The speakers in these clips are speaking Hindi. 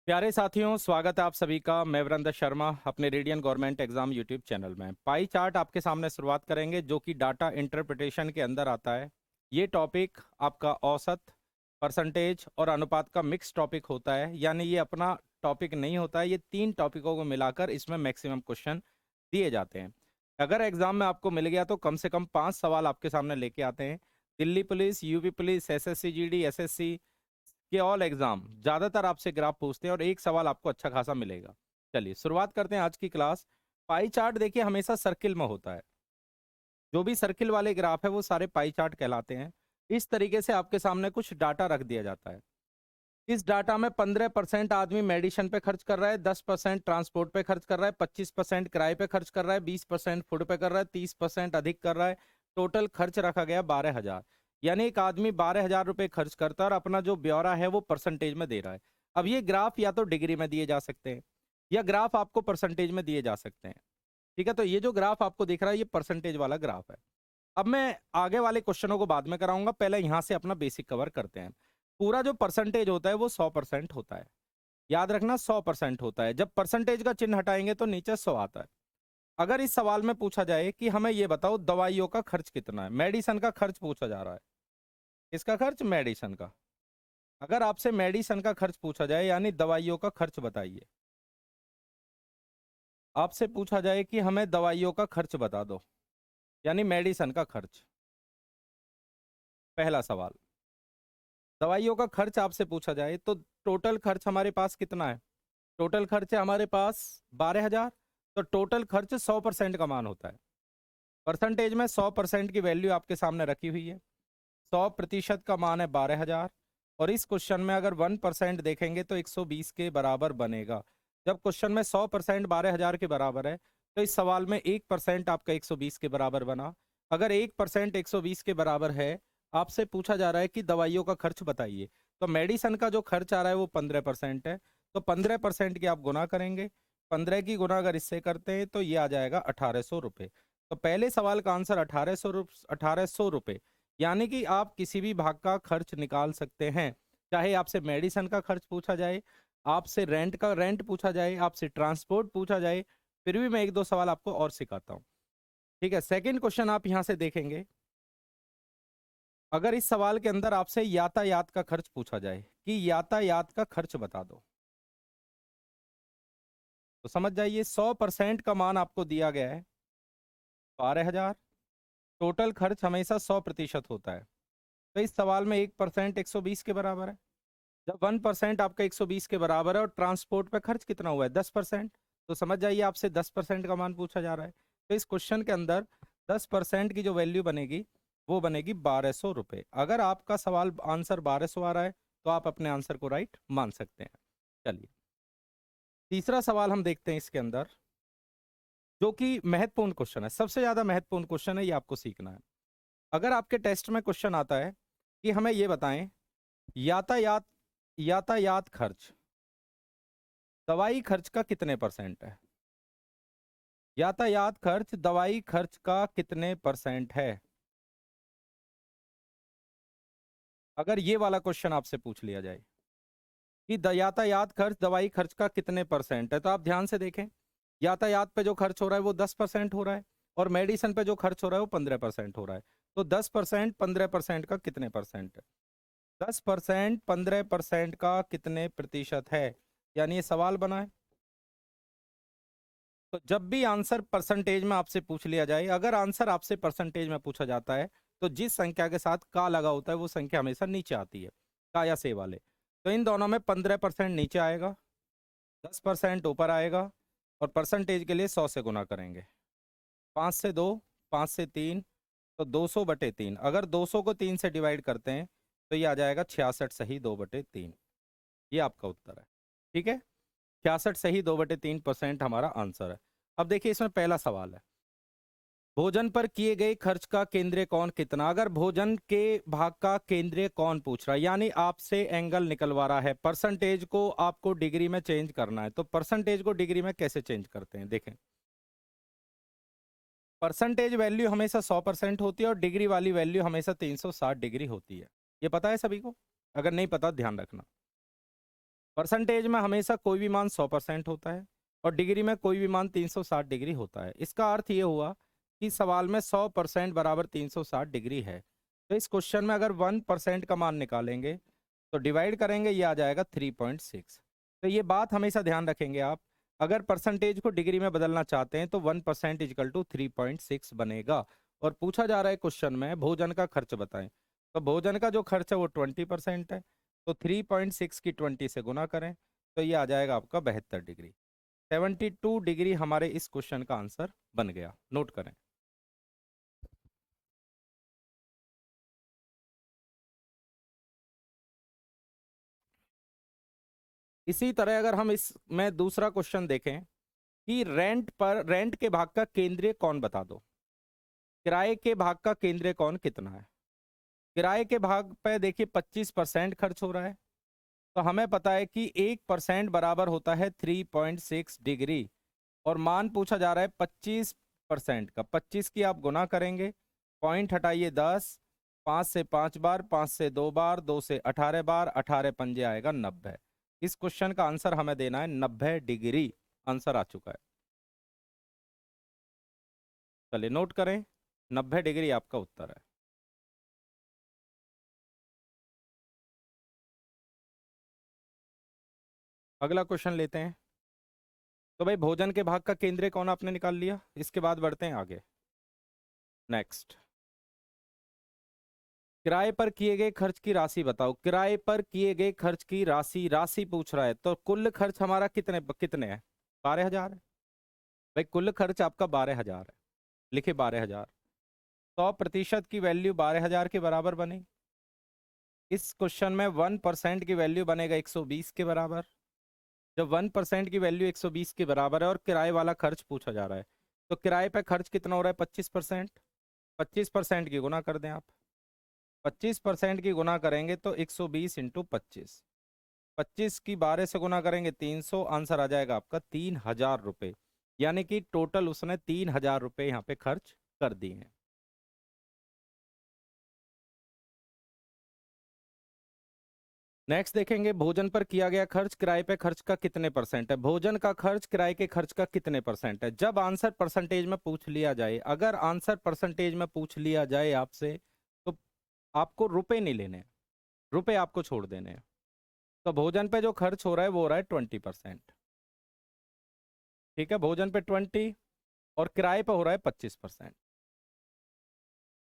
प्यारे साथियों, स्वागत है आप सभी का। मैं वीरेंद्र शर्मा अपने radian government exam YouTube channel में पाई चार्ट आपके सामने शुरुआत करेंगे, जो कि डाटा इंटरप्रिटेशन के अंदर आता है। ये टॉपिक आपका औसत, परसेंटेज और अनुपात का मिक्स टॉपिक होता है, यानी ये अपना टॉपिक नहीं होता है। ये तीन टॉपिकों को मिलाकर इसमें मैक्सिमम क्वेश्चन दिए जाते हैं। अगर एग्जाम में आपको मिल गया तो कम से कम 5 सवाल आपके सामने लेके आते हैं। Delhi police, UP police, SSC GD, SSC के ऑल एग्जाम ज्यादातर आपसे ग्राफ पूछते हैं और एक सवाल आपको अच्छा खासा मिलेगा। चलिए शुरुआत करते हैं आज की क्लास। पाई चार्ट देखिए हमेशा सर्किल में होता है। जो भी सर्किल वाले ग्राफ है वो सारे पाई चार्ट कहलाते हैं। इस तरीके से आपके सामने कुछ डाटा रख दिया जाता है। इस डाटा में 15% आदमी मेडिसिन पे खर्च कर रहा है, 10% ट्रांसपोर्ट पे खर्च कर रहा है, 25% किराए पे खर्च कर रहा है, 20% फूड पे कर रहा है, 30% अधिक कर रहा है। टोटल खर्च रखा गया 12,000। यानी एक आदमी 12,000 रुपए खर्च करता है और अपना जो ब्यौरा है वो परसेंटेज में दे रहा है। अब ये ग्राफ या तो डिग्री में दिए जा सकते हैं या ग्राफ आपको परसेंटेज में दिए जा सकते हैं। ठीक है, तो ये जो ग्राफ आपको दिख रहा है ये परसेंटेज वाला ग्राफ है। अब मैं आगे वाले क्वेश्चनों को बाद में कराऊंगा, पहले यहां से अपना बेसिक कवर करते हैं। पूरा जो परसेंटेज होता है वो 100% होता है। याद रखना 100% होता है। जब परसेंटेज का चिन्ह हटाएंगे तो नीचे 100 आता है। अगर इस सवाल में पूछा जाए कि हमें ये बताओ दवाइयों का खर्च कितना है, मेडिसिन का खर्च पूछा जा रहा है। किसका खर्च? मेडिसिन का। अगर आपसे मेडिसिन का खर्च पूछा जाए यानी दवाइयों का खर्च बताइए, आपसे पूछा जाए कि हमें दवाइयों का खर्च बता दो यानी मेडिसिन का खर्च। पहला सवाल, दवाइयों का खर्च आपसे पूछा जाए तो टोटल खर्च हमारे पास कितना है? टोटल खर्च है हमारे पास 12,000। तो टोटल खर्च 100% का मान होता है। परसेंटेज में 100% की वैल्यू आपके सामने रखी हुई है। 100% का मान है 12,000 और इस क्वेश्चन में अगर 1% देखेंगे तो 120 के बराबर बनेगा। जब क्वेश्चन में 100% 12,000 के बराबर है तो इस सवाल में 1% आपका 120 के बराबर बना। अगर 1% 120 के बराबर है, आपसे पूछा जा रहा है कि दवाइयों का खर्च बताइए, तो मेडिसिन का जो खर्च आ रहा है वो 15% है। तो 15% की आप गुना करेंगे, 15 की गुना अगर इससे करते हैं तो ये आ जाएगा 1,800 रुपये। तो पहले सवाल का आंसर 1,800 रुपये। यानी कि आप किसी भी भाग का खर्च निकाल सकते हैं। चाहे आपसे मेडिसिन का खर्च पूछा जाए, आपसे रेंट का रेंट पूछा जाए, आपसे ट्रांसपोर्ट पूछा जाए, फिर भी मैं एक दो सवाल आपको और सिखाता हूँ। ठीक है, सेकंड क्वेश्चन आप यहां से देखेंगे। अगर इस सवाल के अंदर आपसे यातायात का खर्च पूछा जाए कि यातायात का खर्च बता दो, तो समझ जाइए 100% का मान आपको दिया गया है 12,000। टोटल खर्च हमेशा 100% होता है। तो इस सवाल में 1% 120 के बराबर है। जब 1% आपका 120 के बराबर है और ट्रांसपोर्ट पे खर्च कितना हुआ है 10%, तो समझ जाइए आपसे 10% का मान पूछा जा रहा है। तो इस क्वेश्चन के अंदर 10% की जो वैल्यू बनेगी वो बनेगी 1,200 रुपये। अगर आपका सवाल आंसर 1,200 आ रहा है तो आप अपने आंसर को राइट मान सकते हैं। चलिए तीसरा सवाल हम देखते हैं इसके अंदर, जो कि महत्वपूर्ण क्वेश्चन है, सबसे ज्यादा महत्वपूर्ण क्वेश्चन है, ये आपको सीखना है। अगर आपके टेस्ट में क्वेश्चन आता है कि हमें ये बताएं यातायात यातायात खर्च दवाई खर्च का कितने परसेंट है, यातायात खर्च दवाई खर्च का कितने परसेंट है। अगर ये वाला क्वेश्चन आपसे पूछ लिया जाए कि यातायात खर्च दवाई खर्च का कितने परसेंट है, तो आप ध्यान से देखें। यातायात पे जो खर्च हो रहा है वो 10% हो रहा है और मेडिसिन पे जो खर्च हो रहा है वो 15% हो रहा है। तो 10% 15% का कितने परसेंट है? 10% 15% का कितने प्रतिशत है, यानी ये सवाल बना है। तो जब भी आंसर परसेंटेज में आपसे पूछ लिया जाए, अगर आंसर आपसे परसेंटेज में पूछा जाता है तो जिस संख्या के साथ का लगा होता है वो संख्या हमेशा नीचे आती है, का या से वाले। तो इन दोनों में 15% नीचे आएगा, 10% ऊपर आएगा और परसेंटेज के लिए 100 से गुना करेंगे। 5 से 2, 5 से 3, तो 200/3। अगर 200 को 3 से डिवाइड करते हैं तो ये आ जाएगा 66 सही 2/3। ये आपका उत्तर है। ठीक है, 66 सही 2/3% हमारा आंसर है। अब देखिए इसमें पहला सवाल है, भोजन पर किए गए खर्च का केंद्रीय कौण कितना। अगर भोजन के भाग का केंद्रीय कौण पूछ रहा है यानी आपसे एंगल निकलवा रहा है, परसेंटेज को आपको डिग्री में चेंज करना है, तो परसेंटेज को डिग्री में कैसे चेंज करते हैं देखें। परसेंटेज वैल्यू हमेशा 100% होती है और डिग्री वाली वैल्यू हमेशा 360 डिग्री होती है। ये पता है सभी को? अगर नहीं पता ध्यान रखना। परसेंटेज में हमेशा कोई भी मान 100% होता है और डिग्री में कोई भी मान 360 डिग्री होता है। इसका अर्थ ये हुआ कि सवाल में 100% बराबर 360 डिग्री है। तो इस क्वेश्चन में अगर 1% का मान निकालेंगे तो डिवाइड करेंगे, ये आ जाएगा 3.6। तो ये बात हमेशा ध्यान रखेंगे आप, अगर परसेंटेज को डिग्री में बदलना चाहते हैं तो 1% इक्वल टू 3.6 बनेगा। और पूछा जा रहा है क्वेश्चन में भोजन का खर्च बताएं, तो भोजन का जो खर्च है वो 20% है, तो 3.6 की 20 से गुना करें तो ये आ जाएगा आपका 72 डिग्री। 72 डिग्री हमारे इस क्वेश्चन का आंसर बन गया, नोट करें। इसी तरह अगर हम इसमें दूसरा क्वेश्चन देखें कि रेंट के भाग का केंद्रीय कौन बता दो। किराए के भाग का केंद्रीय कौन कितना है। किराए के भाग पे देखिए 25% खर्च हो रहा है, तो हमें पता है कि 1% बराबर होता है 3.6 डिग्री, और मान पूछा जा रहा है 25% का। 25 की आप गुना करेंगे, पॉइंट हटाइए 10, 5 से 5 बार, 5 से 2 बार, 2 से 18 बार, 18 पंजे आएगा 90। इस क्वेश्चन का आंसर हमें देना है 90 डिग्री। आंसर आ चुका है, चलिए नोट करें, 90 डिग्री आपका उत्तर है। अगला क्वेश्चन लेते हैं। तो भाई भोजन के भाग का केंद्रीय कौन आपने निकाल लिया, इसके बाद बढ़ते हैं आगे। नेक्स्ट, किराए पर किए गए खर्च की राशि बताओ। किराए पर किए गए खर्च की राशि राशि पूछ रहा है, तो कुल खर्च हमारा कितने कितने है, 12,000 है। भाई कुल खर्च आपका 12,000 है, लिखे 12,000। 100% की वैल्यू 12,000 के बराबर बने। इस क्वेश्चन में 1% की वैल्यू बनेगा 120 के बराबर। जब 1% की वैल्यू 120 के बराबर है और किराए वाला खर्च पूछा जा रहा है, तो किराए पे खर्च कितना हो रहा है, 25%। 25% की गुना कर दें आप, 25% की गुना करेंगे तो 120 इंटू 25, 25 की 12 से गुना करेंगे 300, आंसर आ जाएगा आपका 3,000 रुपये। यानी कि टोटल उसने 3,000 रुपये यहाँ पे खर्च कर दिए हैं। नेक्स्ट देखेंगे, भोजन पर किया गया खर्च किराए पे खर्च का कितने परसेंट है। भोजन का खर्च किराए के खर्च का कितने परसेंट है। जब आंसर परसेंटेज में पूछ लिया जाए, अगर आंसर परसेंटेज में पूछ लिया जाए आपसे, तो आपको रुपए नहीं लेने हैं, रुपए आपको छोड़ देने हैं। तो भोजन पे जो खर्च हो रहा है वो हो रहा है 20%। ठीक है, भोजन पे 20 और किराए पे हो रहा है 25%।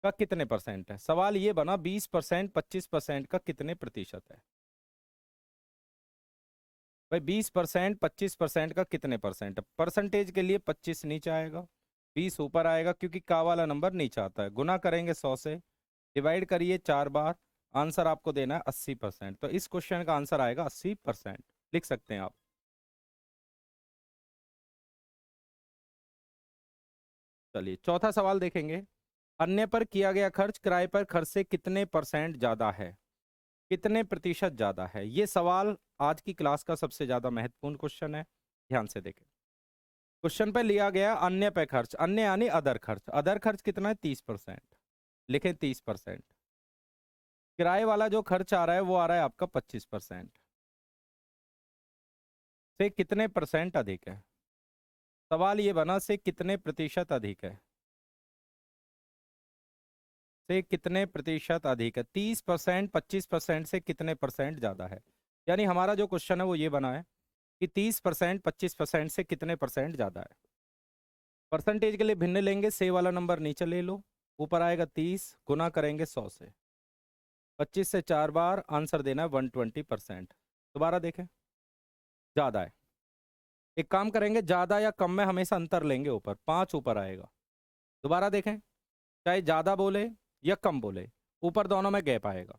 का कितने परसेंट है, सवाल ये बना 20% 25% का कितने प्रतिशत है। भाई 20% 25% का कितने परसेंट है। परसेंटेज के लिए 25 नीचे आएगा, 20 ऊपर आएगा, क्योंकि का वाला नंबर नीचे आता है। गुना करेंगे 100 से, डिवाइड करिए 4 बार, आंसर आपको देना है 80%। तो इस क्वेश्चन का आंसर आएगा 80%, लिख सकते हैं आप। चलिए चौथा सवाल देखेंगे, अन्य पर किया गया खर्च किराए पर खर्च से कितने परसेंट ज्यादा है, कितने प्रतिशत ज्यादा है। ये सवाल आज की क्लास का सबसे ज्यादा महत्वपूर्ण क्वेश्चन है, ध्यान से देखें। क्वेश्चन पे लिया गया अन्य पे खर्च, अन्य यानी अदर खर्च। अदर खर्च कितना है, 30%, लिखें 30%। किराए वाला जो खर्च आ रहा है वो आ रहा है आपका 25%। से कितने परसेंट अधिक है, सवाल ये बना से कितने प्रतिशत अधिक है, से कितने प्रतिशत अधिक है। 30% 25% से कितने परसेंट ज्यादा है। यानी हमारा जो क्वेश्चन है वो ये बना है कि 30% 25% से कितने परसेंट ज्यादा है। परसेंटेज के लिए भिन्न लेंगे, से वाला नंबर नीचे ले लो, ऊपर आएगा 30, गुना करेंगे 100 से, 25 से 4 बार, आंसर देना है 120%। दोबारा देखें, ज्यादा है। एक काम करेंगे, ज्यादा या कम में हमेशा अंतर लेंगे, ऊपर 5 ऊपर आएगा। दोबारा देखें, चाहे ज्यादा बोले या कम बोले, ऊपर दोनों में गैप आएगा।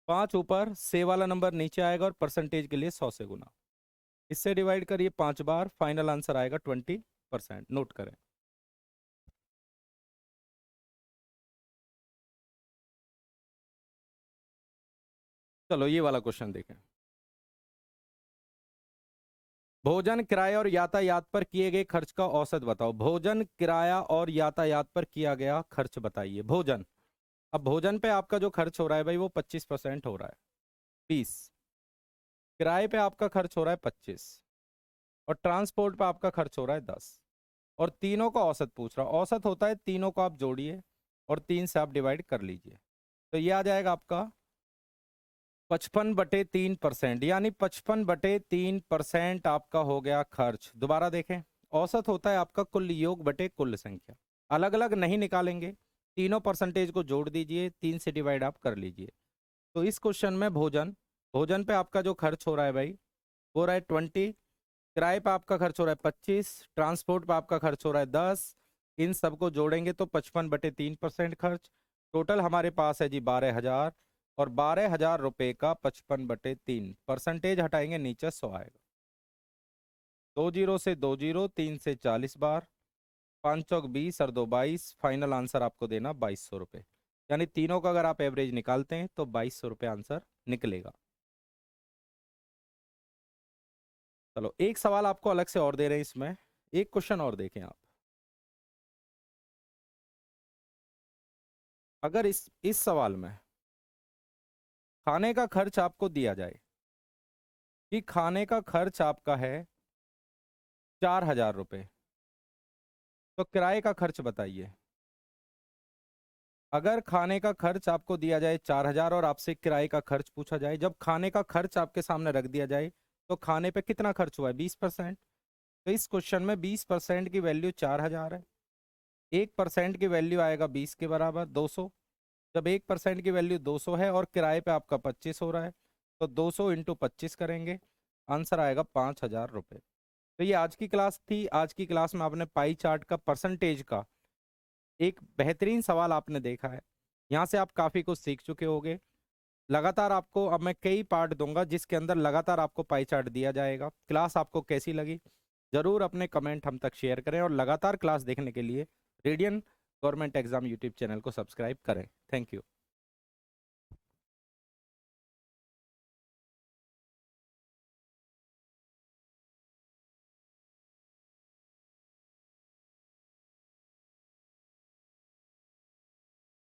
5 ऊपर, से वाला नंबर नीचे आएगा, और परसेंटेज के लिए 100 से गुना, इससे डिवाइड करिए 5 बार, फाइनल आंसर आएगा 20%। नोट करें। चलो ये वाला क्वेश्चन देखें, भोजन किराया और यातायात पर किए गए खर्च का औसत बताओ। भोजन किराया और यातायात पर किया गया खर्च बताइए। भोजन, अब भोजन पे आपका जो खर्च हो रहा है भाई वो 25% हो रहा है, 20। किराए पे आपका खर्च हो रहा है 25 और ट्रांसपोर्ट पे आपका खर्च हो रहा है 10 और तीनों का औसत पूछ रहा है। औसत होता है तीनों को आप जोड़िए और 3 से आप डिवाइड कर लीजिए, तो ये आ जाएगा आपका 55/3%, यानी 55/3% आपका हो गया खर्च। दोबारा देखें, औसत होता है आपका कुल योग बटे कुल संख्या, अलग अलग नहीं निकालेंगे, तीनों परसेंटेज को जोड़ दीजिए, 3 से डिवाइड आप कर लीजिए। तो इस क्वेश्चन में भोजन भोजन पे आपका जो खर्च हो रहा है भाई, हो रहा है 20, किराए पे आपका खर्च हो रहा है 25, ट्रांसपोर्ट पे आपका खर्च हो रहा है 10, इन सबको जोड़ेंगे तो 55/3% खर्च। टोटल हमारे पास है जी 12,000 और 12,000 रुपये का 55/3 परसेंटेज हटाएंगे नीचे 100 आएगा। 2 जीरो से 2 जीरो, 3 से 40 बार, 5 चौक 20 और 2 22, फाइनल आंसर आपको देना 2200 रुपये। यानी तीनों का अगर आप एवरेज निकालते हैं तो 2200 रुपये आंसर निकलेगा। चलो एक सवाल आपको अलग से और दे रहे हैं इसमें, एक क्वेश्चन और देखें आप। अगर इस सवाल में खाने का खर्च आपको दिया जाए कि खाने का खर्च आपका है 4,000 रुपये, तो किराए का खर्च बताइए। अगर खाने का खर्च आपको दिया जाए 4,000 और आपसे किराए का खर्च पूछा जाए, जब खाने का खर्च आपके सामने रख दिया जाए तो खाने पे कितना खर्च हुआ है 20%। तो इस क्वेश्चन में 20% की वैल्यू 4,000 है, 1% की वैल्यू आएगा 20 के बराबर 200। जब 1% की वैल्यू 200 है और किराए पे आपका 25 हो रहा है, तो 200 इंटू 25 करेंगे, आंसर आएगा 5,000 रुपये। तो ये आज की क्लास थी। आज की क्लास में आपने पाई चार्ट का परसेंटेज का एक बेहतरीन सवाल आपने देखा है, यहाँ से आप काफ़ी कुछ सीख चुके होंगे। लगातार आपको अब मैं कई पार्ट दूंगा जिसके अंदर लगातार आपको पाई चार्ट दिया जाएगा। क्लास आपको कैसी लगी ज़रूर अपने कमेंट हम तक शेयर करें और लगातार क्लास देखने के लिए radian government exam YouTube channel को सब्सक्राइब करें। Thank you.